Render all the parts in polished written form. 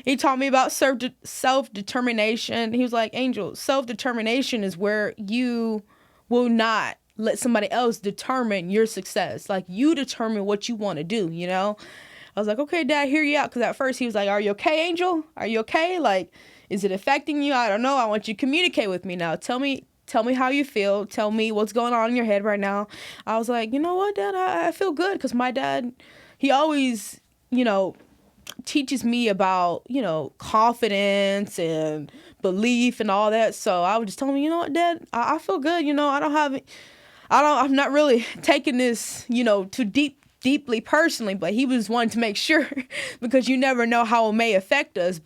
He taught me about self-determination. He was like, Angel, self-determination is where you will not let somebody else determine your success. Like, you determine what you want to do, you know? I was like, okay, Dad, hear you out. Because at first he was like, are you okay, Angel? Are you okay? Like, is it affecting you? I don't know. I want you to communicate with me now. Tell me how you feel. Tell me what's going on in your head right now. I was like, you know what, Dad? I feel good because my dad, he always, teaches me about, confidence and belief and all that. So I was just telling him, you know what, Dad? I feel good. I'm not really taking this, too deeply personally, but he was wanting to make sure because you never know how it may affect us.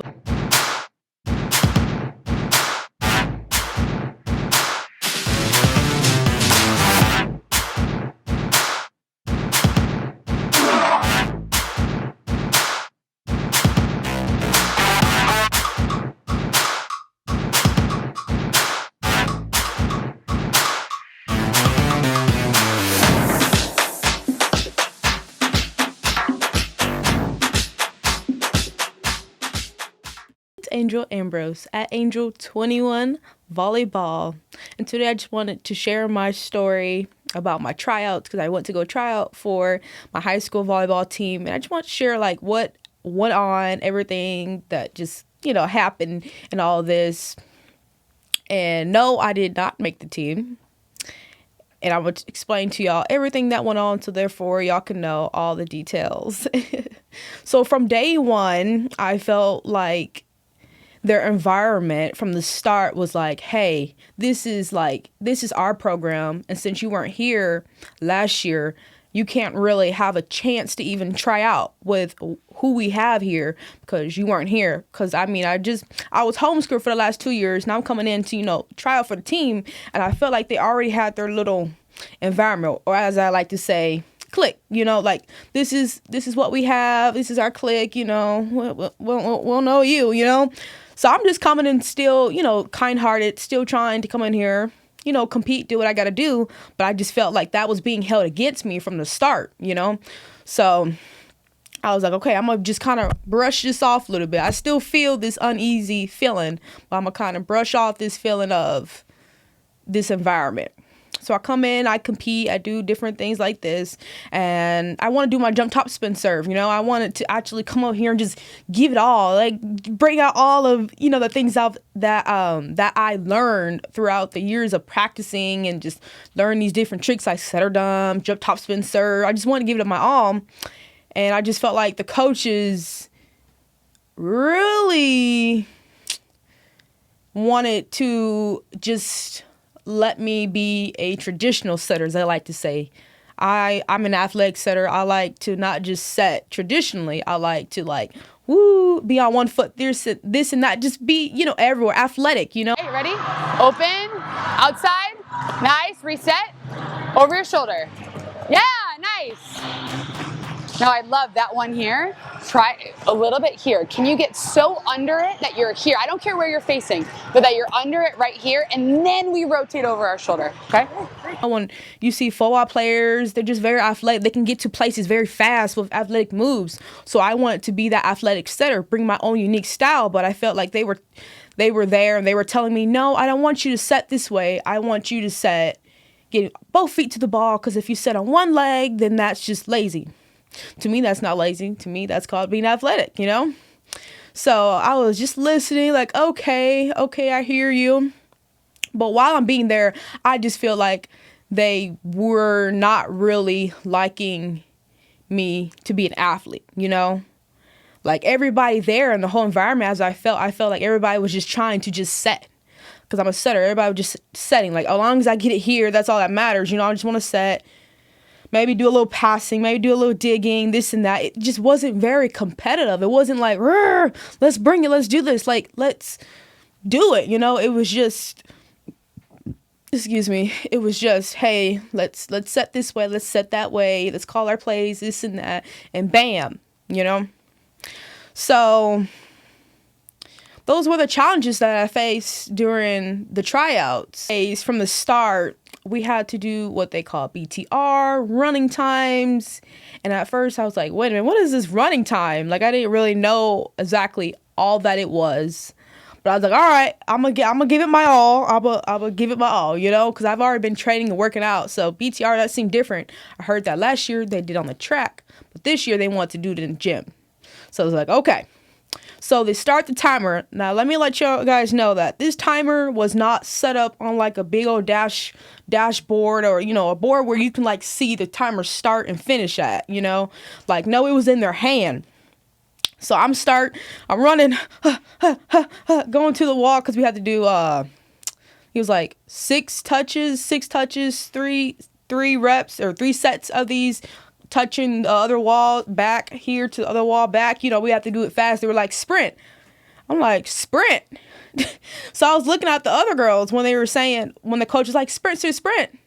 Angel Ambrose at Angel21 Volleyball, and today I just wanted to share my story about my tryouts because I went to go try out for my high school volleyball team, and I just want to share like what went on, everything that just happened and all this. And no, I did not make the team, and I would explain to y'all everything that went on, so therefore y'all can know all the details. So from day one, I felt like their environment from the start was like, hey, this is our program, and since you weren't here last year, you can't really have a chance to even try out with who we have here because you weren't here. Because I was homeschooled for the last 2 years, and I'm coming in to try out for the team, and I felt like they already had their little environment, or as I like to say, clique. Like this is what we have. This is our clique. We'll know you. So I'm just coming in still, kind-hearted, still trying to come in here, compete, do what I got to do. But I just felt like that was being held against me from the start, So I was like, okay, I'm going to just kind of brush this off a little bit. I still feel this uneasy feeling, but I'm going to kind of brush off this feeling of this environment. So I come in, I compete, I do different things like this, and I want to do my jump top spin serve. I wanted to actually come up here and just give it all, like bring out all of the things that I learned throughout the years of practicing and just learn these different tricks like setter dump, jump top spin serve. I just wanted to give it my all, and I just felt like the coaches really wanted to just let me be a traditional setter, as I like to say. I'm an athletic setter. I like to not just set traditionally. I like to be on one foot, this and that. Just be, everywhere, athletic, Hey, ready? Open, outside, nice, reset, over your shoulder. Yeah, nice. Now I love that one here. Try a little bit here. Can you get so under it that you're here? I don't care where you're facing, but that you're under it right here, and then we rotate over our shoulder, okay? When you see football players, they're just very athletic. They can get to places very fast with athletic moves. So I wanted to be that athletic setter, bring my own unique style, but I felt like they were there and they were telling me, no, I don't want you to set this way. I want you to get both feet to the ball, because if you set on one leg, then that's just lazy. To me, that's not lazy. To me, that's called being athletic, So I was just listening like, okay, I hear you. But while I'm being there, I just feel like they were not really liking me to be an athlete, Like everybody there in the whole environment, as I felt like everybody was just trying to just set. Because I'm a setter. Everybody was just setting. Like, as long as I get it here, that's all that matters. I just want to set. Maybe do a little passing, maybe do a little digging, this and that. It just wasn't very competitive. It wasn't like, let's bring it, let's do this. Like, let's do it. It was just, it was just, hey, let's set this way, let's set that way, let's call our plays, this and that, and bam, So those were the challenges that I faced during the tryouts. From the start, we had to do what they call BTR, running times. And at first I was like, wait a minute, what is this running time? Like, I didn't really know exactly all that it was. But I was like, all right, I'm gonna give it my all. I'm gonna give it my all, because I've already been training and working out. So BTR, that seemed different. I heard that last year they did on the track, but this year they want to do it in the gym. So I was like, okay. So they start the timer. Now let me let you guys know that this timer was not set up on like a big old dashboard or a board where you can like see the timer start and finish at. Like no, it was in their hand. So I'm running, going to the wall because we had to do, it was like six touches, three reps or 3 sets of these, touching the other wall back here to the other wall back. We have to do it fast. They were like, sprint. I'm like, sprint. So I was looking at the other girls when the coach was like, sprint.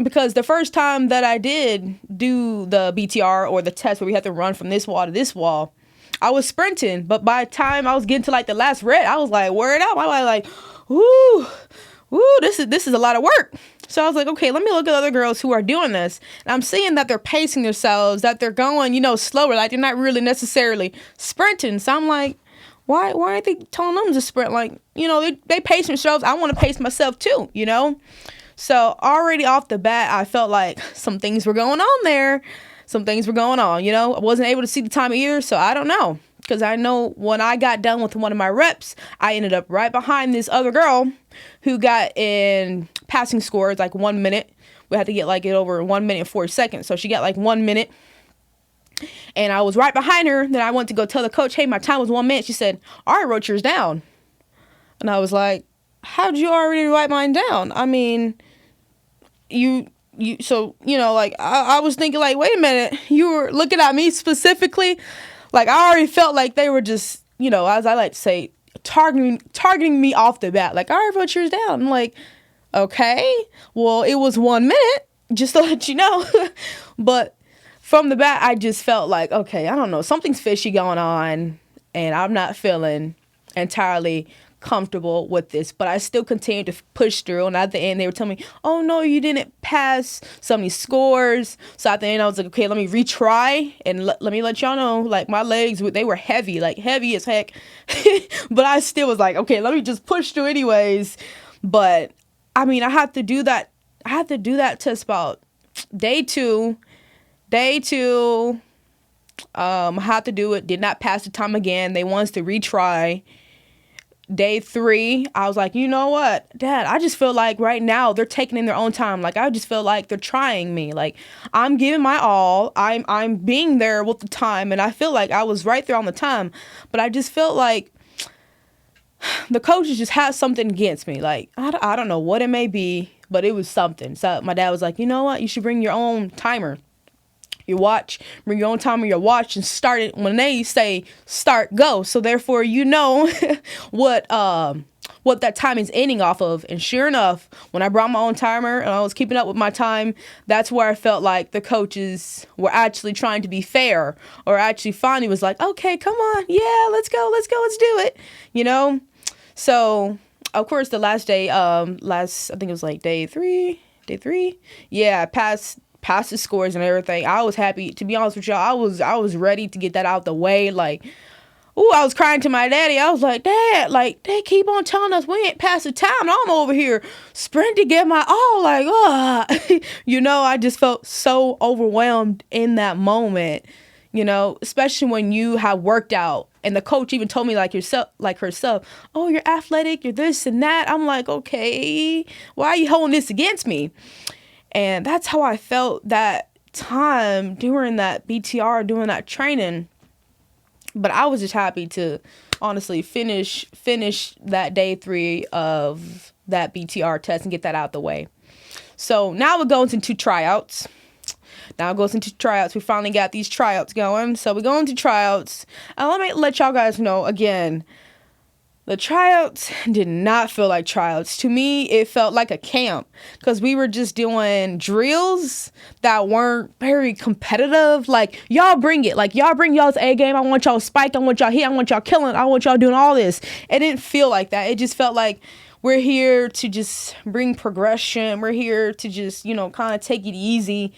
Because the first time that I did do the BTR or the test where we had to run from this wall to this wall, I was sprinting. But by the time I was getting to like the last rep, I was like, word up. I was like, woo, this is a lot of work. So I was like, okay, let me look at other girls who are doing this. And I'm seeing that they're pacing themselves, that they're going, slower. Like they're not really necessarily sprinting. So I'm like, why aren't they telling them to sprint? Like, they pace themselves. I want to pace myself too, So already off the bat, I felt like some things were going on there. I wasn't able to see the time either. So I don't know. Because I know when I got done with one of my reps, I ended up right behind this other girl who got in passing scores like 1 minute. We had to get like it over 1 minute and 40 seconds. So she got like 1 minute. And I was right behind her. Then I went to go tell the coach, hey, my time was 1 minute. She said, all right, wrote yours down. And I was like, how'd you already write mine down? I mean, I was thinking like, wait a minute, you were looking at me specifically. Like I already felt like they were just, as I like to say, targeting me off the bat. Like, all right, wrote yours down. I'm like, okay, well, it was 1 minute, just to let you know. But from the bat, I just felt like, okay, I don't know, something's fishy going on, and I'm not feeling entirely comfortable with this. But I still continued to push through, and at the end, they were telling me, oh, no, you didn't pass so many scores. So at the end, I was like, okay, let me retry, and let me let y'all know, like, my legs, they were heavy, like, heavy as heck. But I still was like, okay, let me just push through anyways. But, I mean, I had to do that test about day two. I had to do it, did not pass the time again. They want us to retry. Day 3, I was like, you know what, Dad, I just feel like right now they're taking in their own time. Like, I just feel like they're trying me. Like, I'm giving my all. I'm being there with the time. And I feel like I was right there on the time. But I just felt like the coaches just had something against me. Like, I don't know what it may be, but it was something. So my dad was like, you know what, you should bring your own timer. Your watch, bring your own timer, your watch, and start it when they say start, go. So therefore, what that time is ending off of. And sure enough, when I brought my own timer and I was keeping up with my time, that's where I felt like the coaches were actually trying to be fair, or actually finally was like, okay, come on, yeah, let's go, let's do it, So of course, the last day, I think it was like day three. Yeah, I passed the scores and everything. I was happy, to be honest with y'all. I was ready to get that out the way. Like, I was crying to my daddy. I was like, Dad, like, they keep on telling us we ain't past the time, and I'm over here sprinting to get my all. Like, I just felt so overwhelmed in that moment. Especially when you have worked out, and the coach even told me herself, oh, you're athletic, you're this and that. I'm like, okay, why are you holding this against me? And that's how I felt that time during that BTR, doing that training. But I was just happy to honestly finish that day 3 of that BTR test and get that out the way. So now it goes into tryouts. We finally got these tryouts going. So we go into tryouts. And let me let y'all guys know again, the tryouts did not feel like tryouts. To me, it felt like a camp, because we were just doing drills that weren't very competitive. Like, y'all bring it. Like, y'all bring y'all's A game. I want y'all spike. I want y'all hit. I want y'all killing. I want y'all doing all this. It didn't feel like that. It just felt like we're here to just bring progression. We're here to just, kind of take it easy.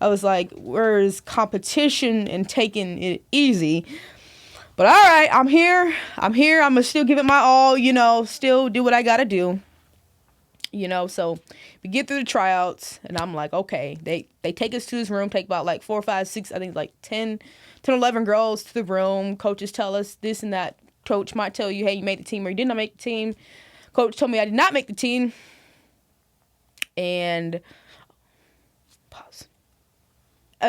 I was like, where's competition and taking it easy? But all right, I'm here. I'm going to still give it my all, still do what I got to do. So we get through the tryouts, and I'm like, okay. They take us to this room, take about like 4, 5, 6, I think like 10, 11 girls to the room. Coaches tell us this and that. Coach might tell you, hey, you made the team or you did not make the team. Coach told me I did not make the team. And pause.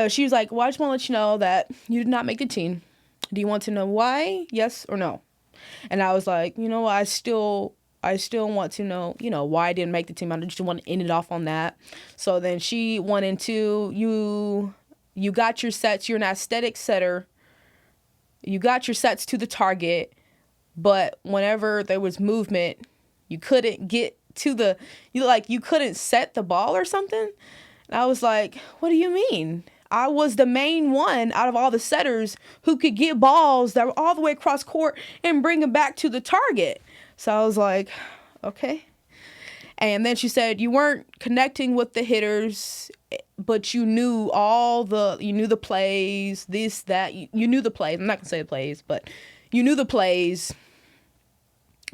She was like, well, I just want to let you know that you did not make the team. Do you want to know why? Yes or no? And I was like, I still want to know, why I didn't make the team. I just want to end it off on that. So then she went into, you got your sets. You're an aesthetic setter. You got your sets to the target, but whenever there was movement, you couldn't get to you couldn't set the ball or something. And I was like, what do you mean? I was the main one out of all the setters who could get balls that were all the way across court and bring them back to the target. So I was like, okay. And then she said, you weren't connecting with the hitters, but you knew the plays, this, that, you knew the plays. I'm not going to say the plays, but you knew the plays,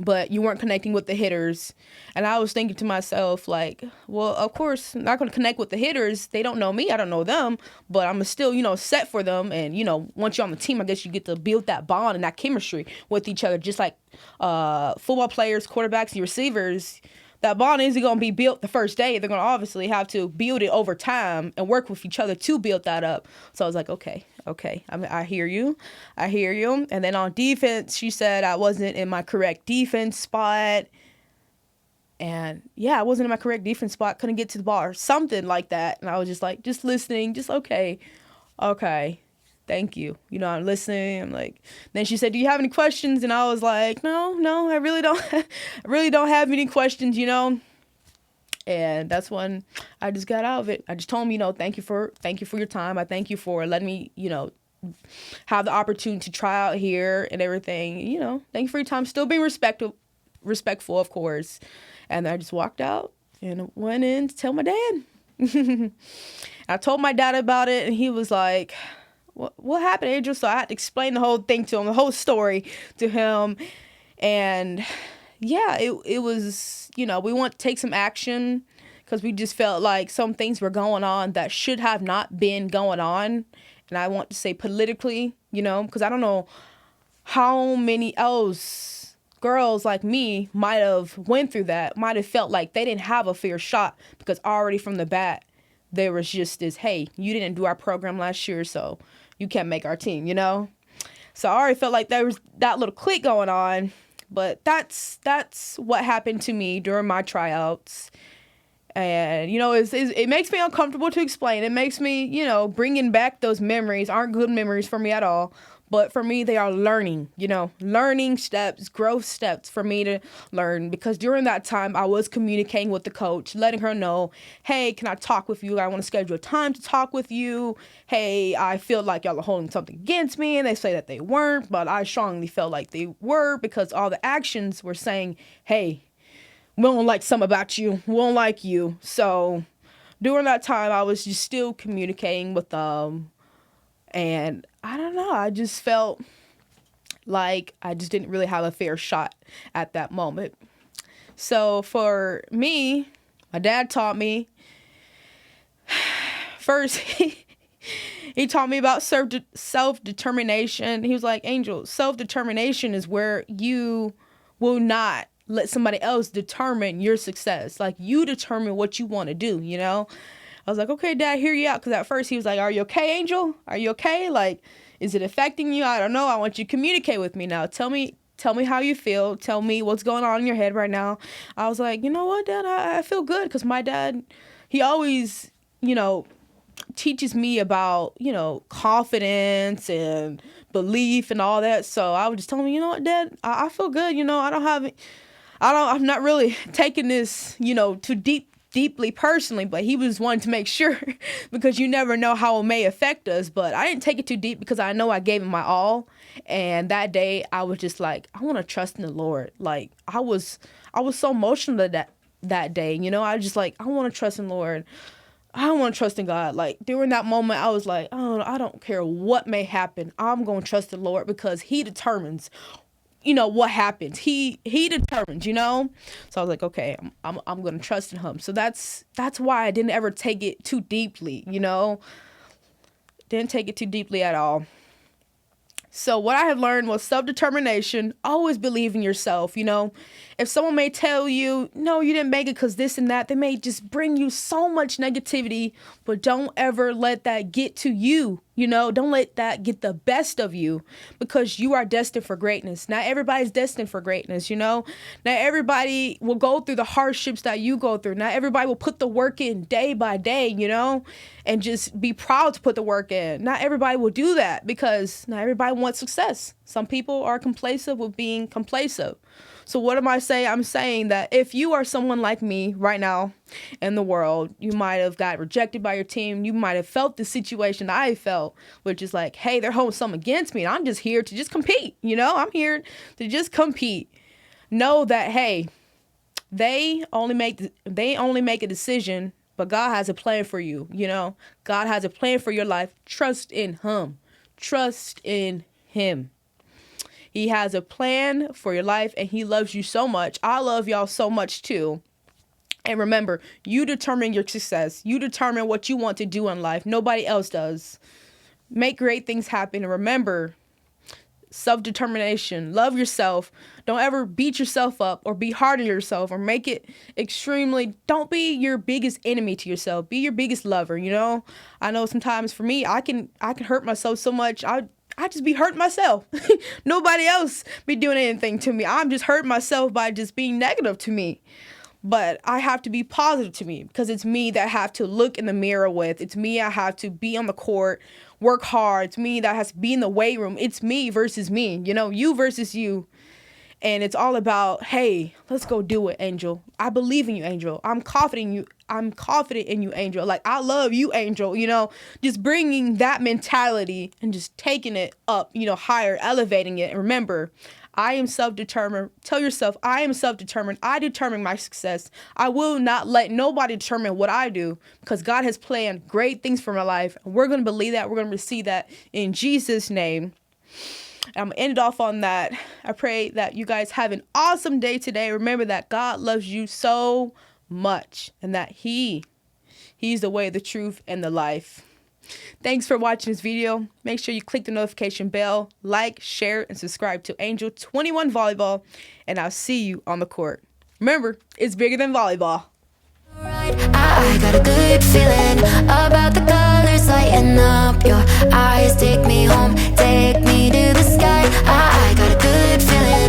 but you weren't connecting with the hitters. And I was thinking to myself, like, well, of course, I'm not going to connect with the hitters. They don't know me. I don't know them, but I'm still, set for them. And, once you're on the team, I guess you get to build that bond and that chemistry with each other, just like football players, quarterbacks, and receivers. That bond isn't going to be built the first day. They're going to obviously have to build it over time and work with each other to build that up. So I was like, okay. I hear you. And then on defense, she said I wasn't in my correct defense spot. And yeah, I wasn't in my correct defense spot. Couldn't get to the ball or something like that. And I was just like, just listening, just okay. Thank you. I'm listening. I'm like, then she said, do you have any questions? And I was like, no, I really don't. I really don't have any questions, And that's when I just got out of it. I just told him, thank you for your time. I thank you for letting me, have the opportunity to try out here and everything. Thank you for your time. Still being respectful, of course. And I just walked out and went in to tell my dad. I told my dad about it, and he was like, what happened, Angel? So I had to explain the whole thing to him, the whole story to him. And yeah, it was, we want to take some action because we just felt like some things were going on that should have not been going on. And I want to say politically, because I don't know how many else girls like me might have went through that, might have felt like they didn't have a fair shot because already from the bat, there was just this, hey, you didn't do our program last year, so you can't make our team, So I already felt like there was that little clique going on, but that's what happened to me during my tryouts. And, it makes me uncomfortable to explain. It makes me, bringing back those memories aren't good memories for me at all. But for me, they are learning steps, growth steps for me to learn. Because during that time, I was communicating with the coach, letting her know, hey, can I talk with you? I want to schedule a time to talk with you. Hey, I feel like y'all are holding something against me. And they say that they weren't, but I strongly felt like they were because all the actions were saying, hey, we don't like something about you. We don't like you. So during that time, I was just still communicating with them. And I don't know, I just felt like I just didn't really have a fair shot at that moment. So for me, my dad taught me, first, he taught me about self-determination. He was like, Angel, self-determination is where you will not let somebody else determine your success. Like, you determine what you want to do, I was like, okay, Dad, hear you out. Because at first he was like, are you okay, Angel? Are you okay? Like, is it affecting you? I don't know. I want you to communicate with me now. Tell me how you feel. Tell me what's going on in your head right now. I was like, you know what, Dad? I feel good. Because my dad, he always, teaches me about, confidence and belief and all that. So I would just tell him, you know what, Dad? I feel good. I'm not really taking this, too deeply personally, but he was wanting to make sure because you never know how it may affect us. But I didn't take it too deep because I know I gave him my all. And that day I was just like, I want to trust in the Lord. Like, I was so emotional that day, I was just like, I want to trust in the Lord. I don't want to trust in God. Like during that moment, I was like, oh, I don't care what may happen. I'm going to trust the Lord because He determines, what happens. He determines, So I was like, okay, I'm going to trust in Him. So that's why I didn't ever take it too deeply, Didn't take it too deeply at all. So what I have learned was self-determination. Always believe in yourself, If someone may tell you, no, you didn't make it because this and that, they may just bring you so much negativity, but don't ever let that get to you, Don't let that get the best of you because you are destined for greatness. Not everybody's destined for greatness, Not everybody will go through the hardships that you go through. Not everybody will put the work in day by day, and just be proud to put the work in. Not everybody will do that because not everybody wants success. Some people are complacent with being complacent. So what am I saying? I'm saying that if you are someone like me right now in the world, you might have got rejected by your team. You might have felt the situation I felt, which is like, hey, they're holding something against me. And I'm just here to just compete. I'm here to just compete. Know that, hey, they only make a decision, but God has a plan for you. God has a plan for your life. Trust in Him. Trust in Him. He has a plan for your life and He loves you so much. I love y'all so much too. And remember, you determine your success. You determine what you want to do in life. Nobody else does. Make great things happen. And remember, self-determination. Love yourself. Don't ever beat yourself up or be hard on yourself or make it extremely. Don't be your biggest enemy to yourself. Be your biggest lover, I know sometimes for me, I can hurt myself so much. I just be hurting myself. Nobody else be doing anything to me. I'm just hurting myself by just being negative to me. But I have to be positive to me because it's me that I have to look in the mirror with. It's me I have to be on the court, work hard. It's me that has to be in the weight room. It's me versus me, you versus you. And it's all about, hey, let's go do it, Angel. I believe in you, Angel. I'm confident in you. I'm confident in you, Angel. Like, I love you, Angel. Just bringing that mentality and just taking it up, higher, elevating it. And remember, I am self-determined. Tell yourself, I am self-determined. I determine my success. I will not let nobody determine what I do because God has planned great things for my life. And we're going to believe that. We're going to receive that in Jesus' name. I'm going to end it off on that. I pray that you guys have an awesome day today. Remember that God loves you so much and that He's the way, the truth, and the life. Thanks for watching this video. Make sure you click the notification bell, like, share, and subscribe to Angel 21 Volleyball, and I'll see you on the court. Remember, it's bigger than volleyball. I got a good feeling about the colors lighting up your eyes. Take me home, take me to the sky. I got a good feeling.